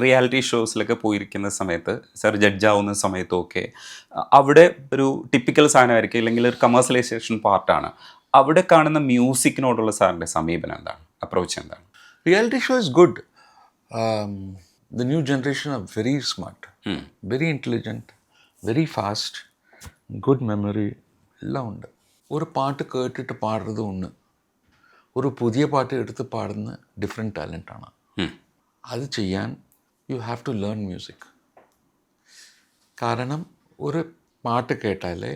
Reality ഷോസിലൊക്കെ പോയിരിക്കുന്ന സമയത്ത് sir ജഡ്ജാവുന്ന സമയത്തൊക്കെ അവിടെ ഒരു ടിപ്പിക്കൽ സാധനമായിരിക്കും, അല്ലെങ്കിൽ ഒരു കമേഴ്സ്യലൈസേഷൻ പാർട്ടാണ്. അവിടെ കാണുന്ന മ്യൂസിക്കിനോടുള്ള സാറിൻ്റെ സമീപനം എന്താണ്, അപ്രോച്ച് എന്താണ്? Reality show is good. The new generation are very smart, very intelligent, very fast, good memory. എല്ലാം ഉണ്ട്. ഒരു പാട്ട് കേട്ടിട്ട് പാടുന്നത് ഒന്ന്, ഒരു പുതിയ പാട്ട് എടുത്ത് പാടുന്ന ഡിഫറെൻറ്റ് ടാലൻ്റാണ്. അത് ചെയ്യാൻ you have to learn music. കാരണം ഒരു പാട്ട് കേട്ടാലേ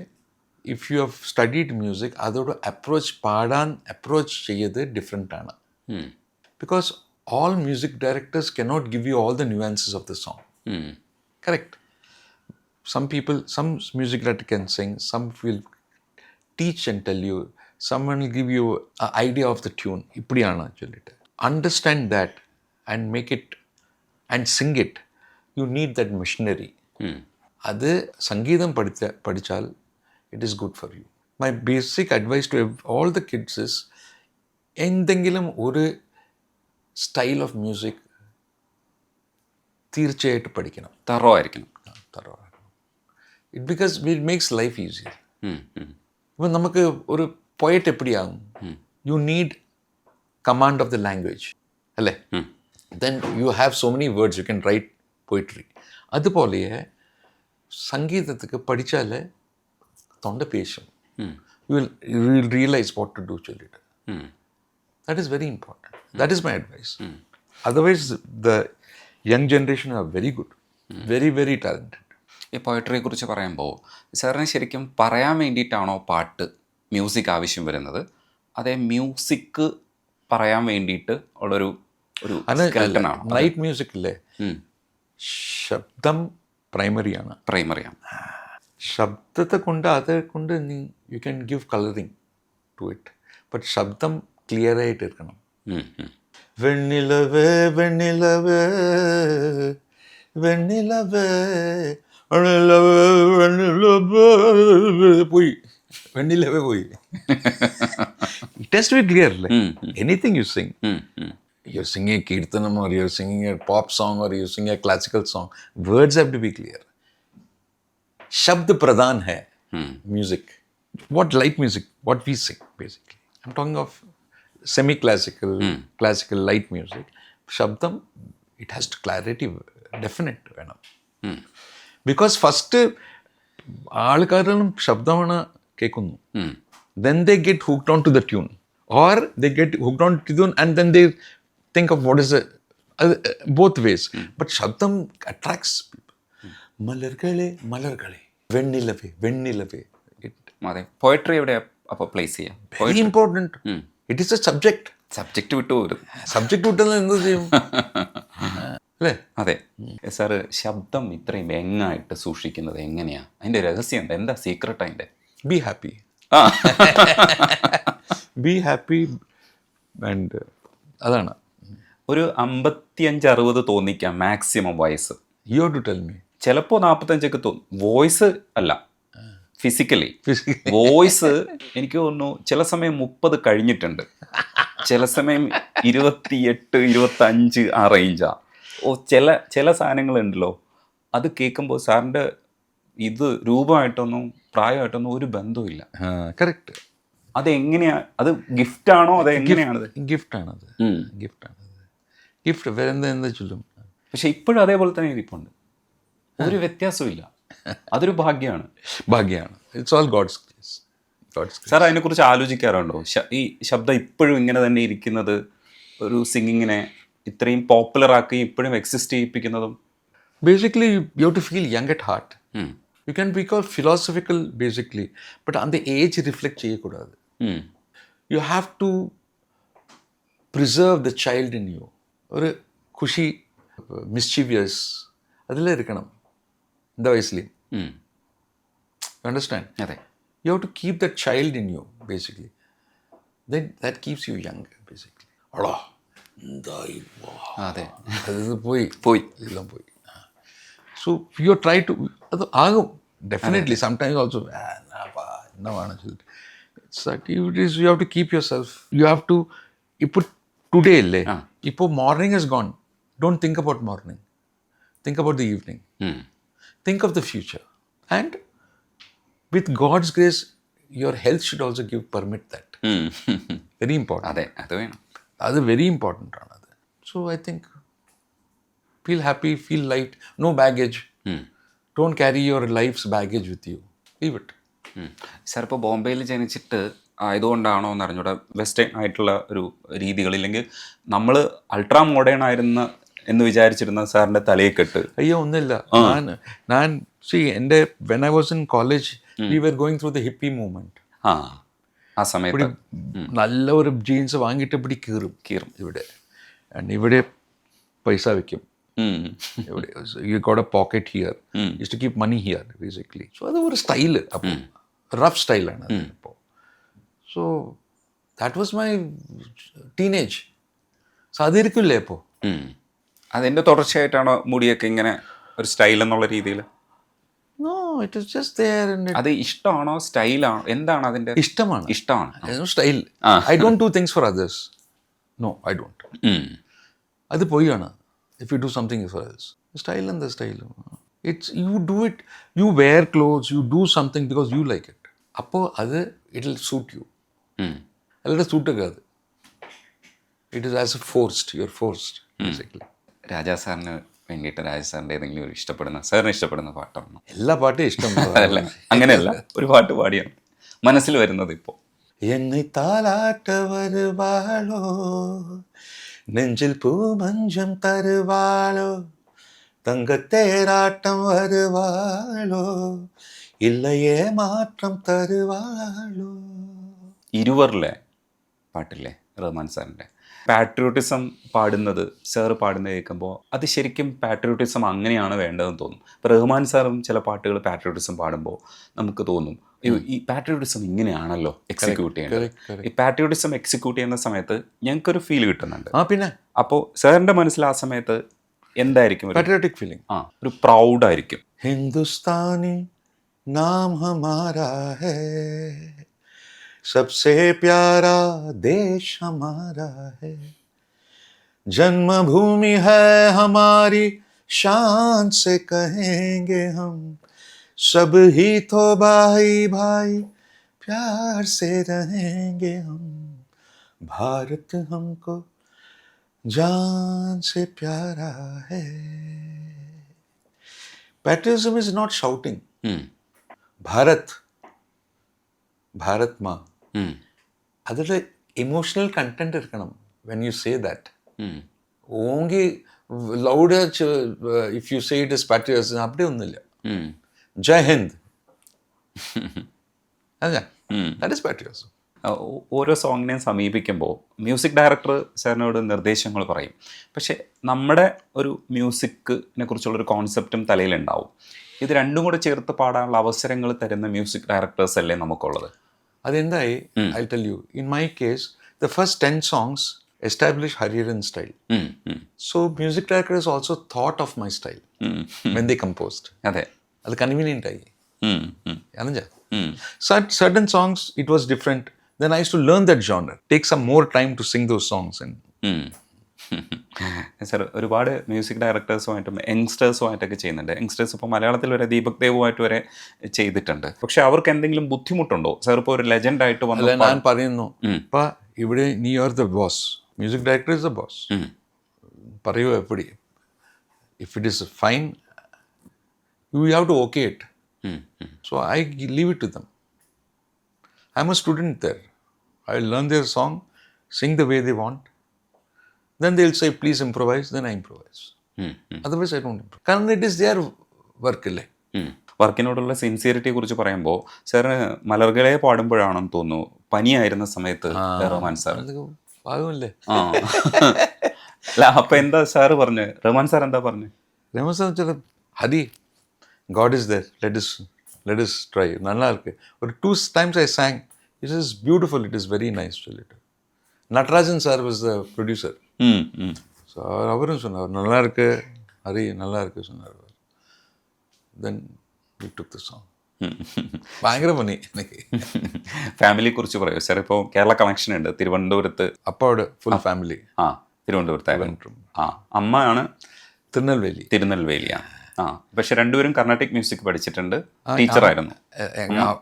if you have studied music അതോട് അപ്രോച്ച് ചെയ്ത് ഡിഫറെൻ്റാണ്. Because all music directors cannot give you all the nuances of the song. Correct. Some music director can sing, some will teach and tell you, someone will give you an idea of the tune. Ippadiyaana sollittu. Understand that and make it and sing it. You need that machinery. Adu sangeetham padichal, it is good for you. My basic advice to all the kids is, എന്തെങ്കിലും ഒരു style of music തീർച്ചയായിട്ടും പഠിക്കണം. Thorough ആയിരിക്കണം. Because it makes life easier. ഇപ്പം നമുക്ക് ഒരു poet എപ്പിടിയാകും, you need command of the language അല്ലേ? Then you have so many words you can write poetry. അതുപോലെ സംഗീതத்துக்கு പഠിച്ചാൽ തൊണ്ട പേശും. You will realise what to do ചൊല്ലിട്ട്. That is very important. That is my advice. Otherwise, the young generation are very good, very, very talented. ഈ പോയട്രിയെ കുറിച്ച് പറയുമ്പോൾ സാറിന് ശരിക്കും പറയാൻ വേണ്ടിയിട്ടാണോ പാട്ട് മ്യൂസിക് ആവശ്യം വരുന്നത്, അതേ മ്യൂസിക് പറയാൻ വേണ്ടിയിട്ട് ഉള്ളൊരു ലൈറ്റ് മ്യൂസിക് ഇല്ലേ, ശബ്ദം പ്രൈമറിയാണ്. ശബ്ദത്തെ കൊണ്ട് അതുകൊണ്ട് you can give colouring to it. But ശബ്ദം ക്ലിയർ ആയിട്ട് ഇരിക്കണം. വെണ്ണിലവേ വെണ്ണിലവേ വെണ്ണിലവേ പോയി, വെണ്ണിലവേ പോയി. It has to be clear. Anything you sing, you're singing a kirtanam or you're singing a pop song or you're singing a classical song, words have to be clear. Shabd pradhan hai music. What light music, what we sing basically. I'm talking of semi-classical, classical light music. Shabdam, it has to clarity, definite വേണം. Because first ആൾക്കാരും ശബ്ദമാണ് കേൾക്കുന്നു. Then they get hooked on to the tune. Or they get hooked on to the tune and then they think of what is the both ways. But Shabdam attracts people. മലർകളെ മലർകളെ വെണ്ണിലവേ വെണ്ണിലവേ. Poetry എവിടെ അപ്പോൾ place ചെയ്യാം? Very important. It is a subject വിട്ടു വരും. Subject വിട്ടാൽ എന്ത് ചെയ്യും അല്ലേ? അതെ സാറ്, ശബ്ദം ഇത്രയും വ്യങ്ങായിട്ട് സൂക്ഷിക്കുന്നത് എങ്ങനെയാണ്? അതിൻ്റെ രഹസ്യം എന്താ? എന്താ സീക്രട്ട് അതിൻ്റെ? Be happy. Be happy and അതാണ്. ഒരു 55-60 തോന്നിക്കാം മാക്സിമം വയസ്സ്. You have to tell me. ചിലപ്പോൾ 45 തോന്നും. വോയിസ് അല്ല, ഫിസിക്കലി വോയിസ് എനിക്ക് തോന്നുന്നു ചില സമയം 30 കഴിഞ്ഞിട്ടുണ്ട്, ചില സമയം 28-25 ആ റേഞ്ചാ. ചില സാധനങ്ങളുണ്ടല്ലോ, അത് കേൾക്കുമ്പോൾ സാറിൻ്റെ ഇത് രൂപമായിട്ടൊന്നും പ്രായമായിട്ടൊന്നും ഒരു ബന്ധവുമില്ല. കറക്റ്റ്. അതെങ്ങനെയാ? അത് ഗിഫ്റ്റാണോ? അതെങ്ങനെയാണത്? ഗിഫ്റ്റാണത്. ഗിഫ്റ്റ് വേറെ എന്താ ചൊല്ലും. പക്ഷെ ഇപ്പോഴും അതേപോലെ തന്നെ ഇരിപ്പുണ്ട്, ഒരു വ്യത്യാസമില്ല. അതൊരു ഭാഗ്യമാണ്. It's all God's grace. Sir അതിനെക്കുറിച്ച് ആലോചിക്കാറുണ്ടോ? ഈ ശബ്ദം ഇപ്പോഴും ഇങ്ങനെ തന്നെ ഇരിക്കുന്നത്, ഒരു സിംഗിങ്ങിനെ ഇത്രയും പോപ്പുലർ ആക്കി ഇപ്പോഴും എക്സിസ്റ്റ് ചെയ്യിപ്പിക്കുന്നതും? Basically you have to feel young at heart. You can be call philosophical basically, but அந்த ഏജ് റിഫ്ലെക്ട് ചെയ്യக்கூடாது. You have to preserve the child in you. ഒരു ഖുഷി, മിസ്ചീവിയസ് അതിൽ ഇരിക്കണം இந்த வயசுலேயும். Understand? അതെ. You have to keep that child in you basically. Then that keeps you young basically. അടാ എന്തായി അതെ, അത് പോയി എല്ലാം പോയി. So you try to, അത് ആകും definitely. Sometimes also എന്നാണ് ചൊല്ലിട്ട് it's that you have to keep yourself. You have to, ഇപ്പോൾ ടുഡേ അല്ലേ, ഇപ്പോൾ morning is gone, don't think about morning. think about the evening, ഉം. think of the future. And with God's grace, your health should also permit that. ഉം. Very important. അതെ, അത് വേണം. അത് very important ആണ് അത്. So I think feel happy, feel light, no baggage. Don't carry your life's baggage with you, leave it. Sir ഇപ്പോൾ ബോംബെയിൽ ജനിച്ചിട്ട് ആയതുകൊണ്ടാണോ എന്ന് അറിഞ്ഞൂടെ വെസ്റ്റേൺ ആയിട്ടുള്ള ഒരു രീതികൾ, ഇല്ലെങ്കിൽ നമ്മൾ അൾട്രാ മോഡേൺ ആയിരുന്ന എന്ന് വിചാരിച്ചിരുന്ന സാറിൻ്റെ തലയെക്കെട്ട്? അയ്യോ ഒന്നുമില്ല. ഞാൻ എൻ്റെ when I was in college we were going through the hippie movement. ആ സമയത്ത് നല്ല ഒരു ജീൻസ് വാങ്ങിയിട്ട് ഇവിടെ കീറും ഇവിടെ. ആൻഡ് ഇവിടെ പൈസ വെക്കും ഇവിടെ. You got a pocket here, use to keep money here basically. So അത് ഒരു സ്റ്റൈല്, അപ്പോൾ റഫ് സ്റ്റൈലാണ് ഇപ്പോൾ. So that was my teenage. So അതിരിക്കില്ലേ ഇപ്പോൾ? അതിൻ്റെ തുടർച്ചയായിട്ടാണോ മുടിയൊക്കെ ഇങ്ങനെ ഒരു സ്റ്റൈൽ എന്നുള്ള രീതിയിൽ? No, it is just there. അത് ഇഷ്ടമാണോ, സ്റ്റൈലാണോ, എന്താണ് അതിൻ്റെ? ഇഷ്ടമാണ് style. I don't do things for others. No, I don't. അത് പോയാണ്. If you do something for others, style എന്താ style? It's you do it, you wear clothes, you do something because you like it. അപ്പോൾ അത് it will suit you. അല്ലാതെ സൂട്ടൊക്കെ അത് it is as a forced, you are forced basically. Raja സാറിന് വേണ്ടിയിട്ട് രാജാ സാറിൻ്റെ ഏതെങ്കിലും ഒരു സാറിന് ഇഷ്ടപ്പെടുന്ന പാട്ടാണോ? എല്ലാ പാട്ടും ഇഷ്ടം. അതല്ല, അങ്ങനെയല്ല, ഒരു പാട്ട് പാടിയാണ് മനസ്സിൽ വരുന്നത് ഇപ്പോൾ. என்னை தாலாட்ட வருவாளோ, நெஞ்சில் பூ மஞ்சம் தருவாளோ, தங்கத்தேராட்டம் வருவாளோ, இல்லையே மாற்றம் தருவாளോ. ഇരുവറിലെ പാട്ടില്ലേ റഹ്മാൻ സാറിൻ്റെ, പാട്രിയോട്ടിസം പാടുന്നത്, സാറ് പാടുന്നത് കേൾക്കുമ്പോൾ അത് ശരിക്കും പാട്രിയോട്ടിസം അങ്ങനെയാണ് വേണ്ടതെന്ന് തോന്നും. ഇപ്പോൾ റഹ്മാൻ സാറും ചില പാട്ടുകൾ പാട്രിയോട്ടിസം പാടുമ്പോൾ നമുക്ക് തോന്നും ഈ പാട്രിയോട്ടിസം ഇങ്ങനെയാണല്ലോ എക്സിക്യൂട്ട് ചെയ്യേണ്ടത്. ഈ പാട്രിയോട്ടിസം എക്സിക്യൂട്ട് ചെയ്യുന്ന സമയത്ത് ഞങ്ങൾക്കൊരു ഫീൽ കിട്ടുന്നുണ്ട്. പിന്നെ അപ്പോൾ സാറിൻ്റെ മനസ്സിൽ ആ സമയത്ത് എന്തായിരിക്കും? പാട്രിയോട്ടിക് ഫീലിംഗ്, ഒരു പ്രൗഡായിരിക്കും. ഹിന്ദുസ്ഥാനി നാം ഹമാരാ ഹൈ, सबसे प्यारा देश हमारा है, जन्मभूमि है हमारी, शान से कहेंगे हम, सब ही तो भाई भाई प्यार से रहेंगे हम, भारत हमको जान से प्यारा है. Patriotism is not shouting. Bharat, Bharat माँ, അതിൽ ഇമോഷണൽ കണ്ടന്റ് ഇരിക്കണം വെൻ യു സേ ദാറ്റ്. ഓങ്കി loud if you say it is patriotism അവിടെ ഒന്നുമില്ല. ജയ് ഹിന്ദ്, അതെ, ദാറ്റ് ഇസ് പാട്രിയോട്ടിസം. ഓരോ സോങ്ങിനെയും സമീപിക്കുമ്പോൾ മ്യൂസിക് ഡയറക്ടർ സാറിനോട് നിർദ്ദേശങ്ങൾ പറയും, പക്ഷേ നമ്മുടെ ഒരു മ്യൂസിക്കിനെ കുറിച്ചുള്ളൊരു കോൺസെപ്റ്റും തലയിലുണ്ടാവും. ഇത് രണ്ടും കൂടെ ചേർത്ത് പാടാനുള്ള അവസരങ്ങൾ തരുന്ന മ്യൂസിക് ഡയറക്ടേഴ്സ് അല്ലേ നമുക്കുള്ളത്? അതെന്തായി, I tell you, in my case the first 10 songs established Hariharan style. So music directors also thought of my style when they composed. അതെ, അത് കൺവീനിയൻ്റ് ആയി. Certain songs it was different. Then I used to learn that genre, take some more time to sing those songs. Sir ഒരുപാട് music ഡയറക്ടേഴ്സുമായിട്ടും യങ്സ്റ്റേഴ്സുമായിട്ടൊക്കെ ചെയ്യുന്നുണ്ട്. Youngsters ഇപ്പോൾ മലയാളത്തിൽ വരെ ദീപക് ദേവുമായിട്ട് വരെ ചെയ്തിട്ടുണ്ട്. പക്ഷെ അവർക്ക് എന്തെങ്കിലും ബുദ്ധിമുട്ടുണ്ടോ? സാർ ഇപ്പോൾ ഒരു ലെജൻഡായിട്ട് വന്നു, ഞാൻ പറയുന്നു, ഇപ്പം ഇവിടെ നീ are the boss, music director is the boss. പറയൂ എപ്പടി, if it is fine you have to okay it. So I leave it to them. I am a student there. I learn their song, sing the way they want. Then they'll say, please improvise, then I improvise. Otherwise, I don't improvise. കാരണം it is their work അല്ലേ. വർക്കിനോടുള്ള സിൻസിയറിറ്റിയെ കുറിച്ച് പറയുമ്പോൾ സാറിന് മലർകളെ പാടുമ്പോഴാണെന്ന് തോന്നുന്നു പനിയായിരുന്ന സമയത്ത് Rahman sir പാവമല്ലേ. അല്ല, അപ്പം എന്താ സാറ് പറഞ്ഞു? റഹ്മാൻ സാർ എന്താ പറഞ്ഞു? റഹ്മാൻ സാർ വെച്ചാൽ Hari, God is there, let us try. நல்லா இருக்கு. ஒரு 2 times I sang, it is beautiful, it is very nice to listen. Natarajan sir was the producer. So அவரும் சொன்னார், நல்லா இருக்கு ஹரி, நல்லா இருக்கு சொன்னார். தென் we took the song. ഭയങ്കര പണി എനിക്ക്. ഫാമിലിയെ കുറിച്ച് പറയൂ സാർ. ഇപ്പോൾ കേരള കണക്ഷൻ ഉണ്ട് തിരുവനന്തപുരത്ത്, അപ്പാവിടെ ഫുൾ ഫാമിലി. തിരുവനന്തപുരത്തായിരുന്നു. അമ്മയാണ് തിരുനെൽവേലിയാണ്. ആ, പക്ഷെ രണ്ടുപേരും കർണാട്ടിക് മ്യൂസിക് പഠിച്ചിട്ടുണ്ട്, ടീച്ചറായിരുന്നു.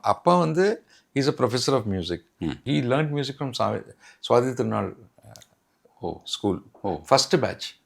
அப்பா வந்து is a professor of music. He learn music from Swathi Thirunal school, first batch.